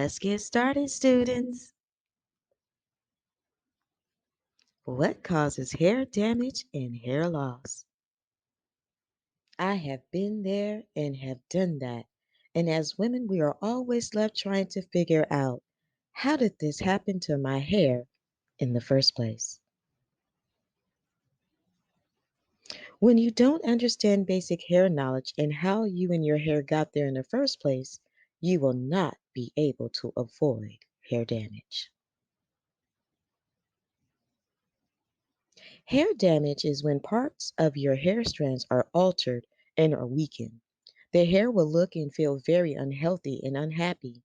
Let's get started, students. What causes hair damage and hair loss? I have been there and have done that. And as women, we are always left trying to figure out how did this happen to my hair in the first place? When you don't understand basic hair knowledge and how you and your hair got there in the first place, you will not be able to avoid hair damage. Hair damage is when parts of your hair strands are altered and are weakened. The hair will look and feel very unhealthy and unhappy.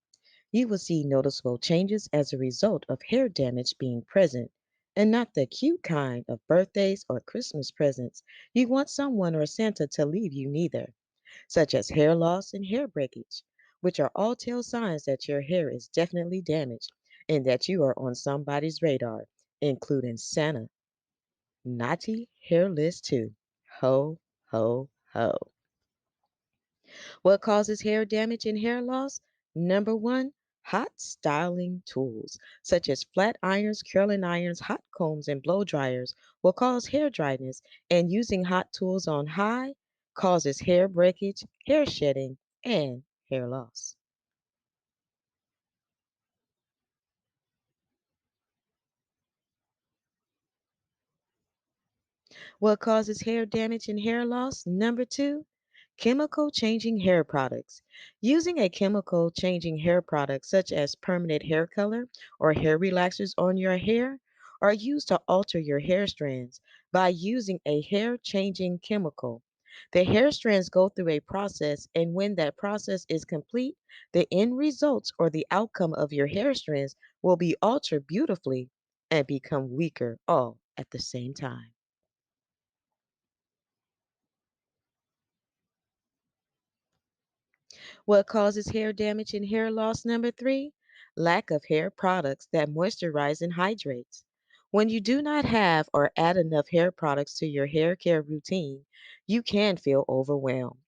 You will see noticeable changes as a result of hair damage being present, and not the cute kind of birthdays or Christmas presents you want someone or Santa to leave you neither, such as hair loss and hair breakage, which are all tell signs that your hair is definitely damaged and that you are on somebody's radar, including Santa. Naughty hair list too. Ho, ho, ho. What causes hair damage and hair loss? Number one, hot styling tools, such as flat irons, curling irons, hot combs, and blow dryers, will cause hair dryness, and using hot tools on high causes hair breakage, hair shedding, and hair loss. What causes hair damage and hair loss? Number two, chemical changing hair products. Using a chemical changing hair product such as permanent hair color or hair relaxers on your hair are used to alter your hair strands by using a hair changing chemical. The hair strands go through a process, and when that process is complete, the end results or the outcome of your hair strands will be altered beautifully and become weaker all at the same time. What causes hair damage and hair loss? Number three, lack of hair products that moisturize and hydrates. When you do not have or add enough hair products to your hair care routine, you can feel overwhelmed.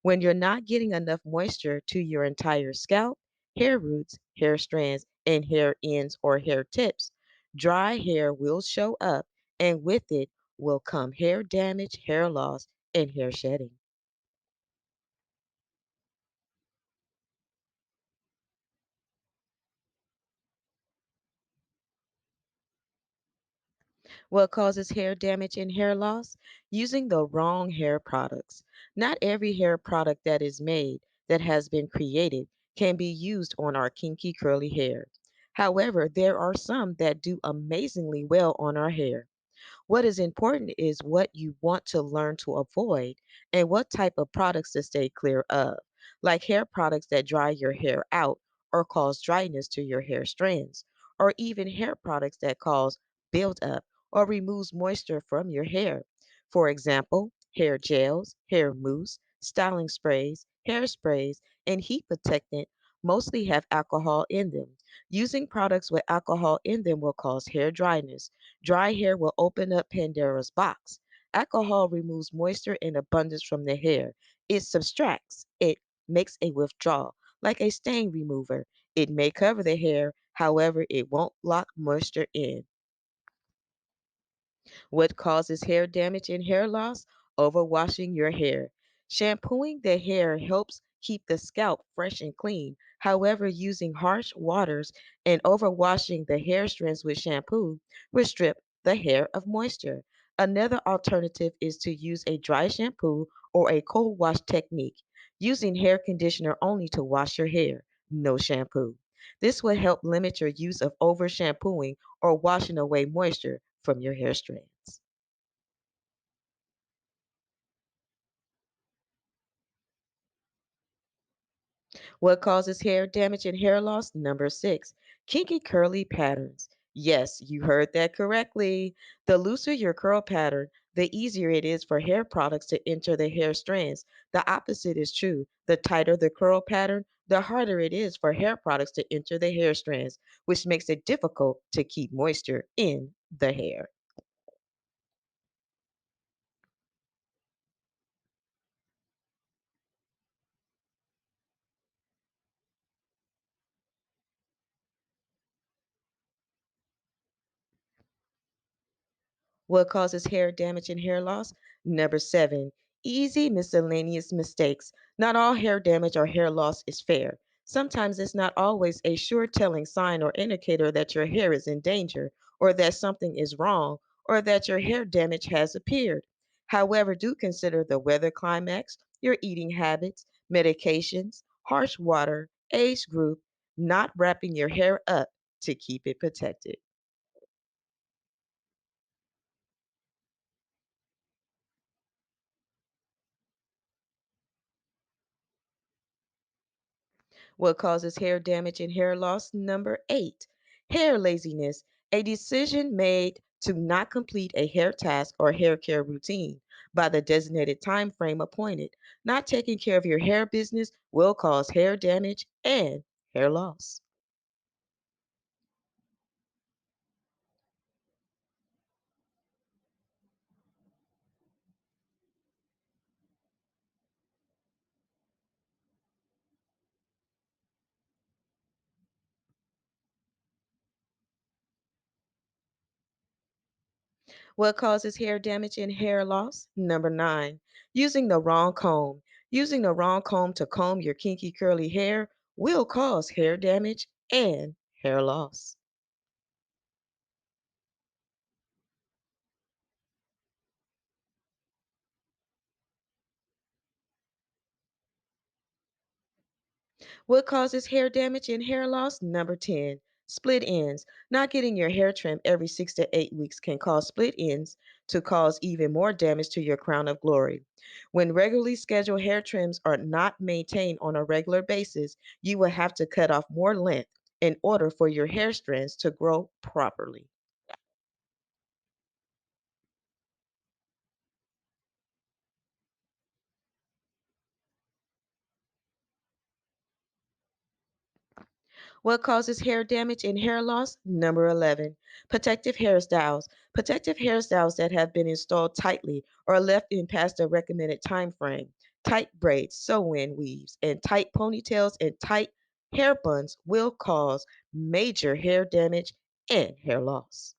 When you're not getting enough moisture to your entire scalp, hair roots, hair strands, and hair ends or hair tips, dry hair will show up, and with it will come hair damage, hair loss, and hair shedding. What causes hair damage and hair loss? Using the wrong hair products. Not every hair product that is made, that has been created, can be used on our kinky curly hair. However, there are some that do amazingly well on our hair. What is important is what you want to learn to avoid and what type of products to stay clear of, like hair products that dry your hair out or cause dryness to your hair strands, or even hair products that cause buildup or removes moisture from your hair. For example, hair gels, hair mousse, styling sprays, hairsprays, and heat protectant mostly have alcohol in them. Using products with alcohol in them will cause hair dryness. Dry hair will open up Pandora's box. Alcohol removes moisture in abundance from the hair. It subtracts, it makes a withdrawal, like a stain remover. It may cover the hair, however, it won't lock moisture in. What causes hair damage and hair loss? Overwashing your hair. Shampooing the hair helps keep the scalp fresh and clean. However, using harsh waters and overwashing the hair strands with shampoo will strip the hair of moisture. Another alternative is to use a dry shampoo or a cold wash technique, using hair conditioner only to wash your hair, no shampoo. This will help limit your use of over shampooing or washing away moisture from your hair strands. What causes hair damage and hair loss? Number six, kinky curly patterns. Yes, you heard that correctly. The looser your curl pattern, the easier it is for hair products to enter the hair strands. The opposite is true. The tighter the curl pattern, the harder it is for hair products to enter the hair strands, which makes it difficult to keep moisture in the hair. What causes hair damage and hair loss? Number seven, easy miscellaneous mistakes. Not all hair damage or hair loss is fair. Sometimes it's not always a sure telling sign or indicator that your hair is in danger, or that something is wrong, or that your hair damage has appeared. However, do consider the weather climax, your eating habits, medications, harsh water, age group, not wrapping your hair up to keep it protected. What causes hair damage and hair loss? Number eight, hair laziness, a decision made to not complete a hair task or hair care routine by the designated time frame appointed. Not taking care of your hair business will cause hair damage and hair loss. What causes hair damage and hair loss? Number nine, using the wrong comb. Using the wrong comb to comb your kinky curly hair will cause hair damage and hair loss. What causes hair damage and hair loss? Number 10, split ends. Not getting your hair trimmed every 6 to 8 weeks can cause split ends to cause even more damage to your crown of glory. When regularly scheduled hair trims are not maintained on a regular basis, you will have to cut off more length in order for your hair strands to grow properly. What causes hair damage and hair loss? Number 11, protective hairstyles. Protective hairstyles that have been installed tightly or left in past the recommended time frame. Tight braids, sew-in weaves, and tight ponytails and tight hair buns will cause major hair damage and hair loss.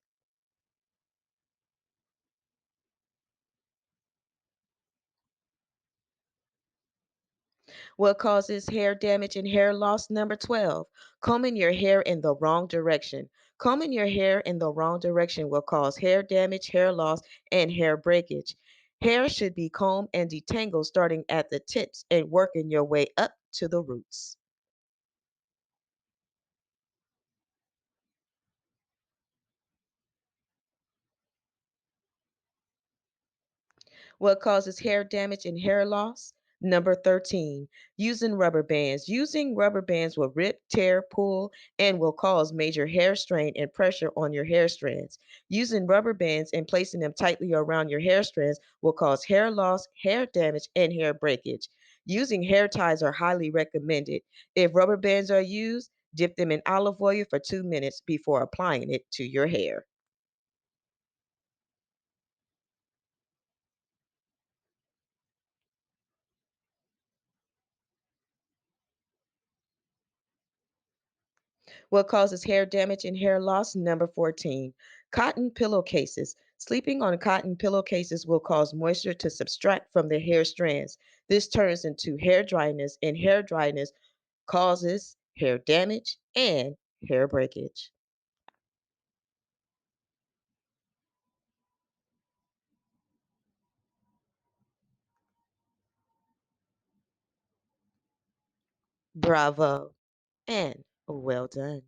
What causes hair damage and hair loss? Number 12, combing your hair in the wrong direction. Combing your hair in the wrong direction will cause hair damage, hair loss, and hair breakage. Hair should be combed and detangled starting at the tips and working your way up to the roots. What causes hair damage and hair loss? Number 13, using rubber bands. Using rubber bands will rip, tear, pull, and will cause major hair strain and pressure on your hair strands. Using rubber bands and placing them tightly around your hair strands will cause hair loss, hair damage, and hair breakage. Using hair ties are highly recommended. If rubber bands are used, dip them in olive oil for 2 minutes before applying it to your hair. What causes hair damage and hair loss? Number 14, cotton pillowcases. Sleeping on cotton pillowcases will cause moisture to subtract from the hair strands. This turns into hair dryness, and hair dryness causes hair damage and hair breakage. Bravo and well done.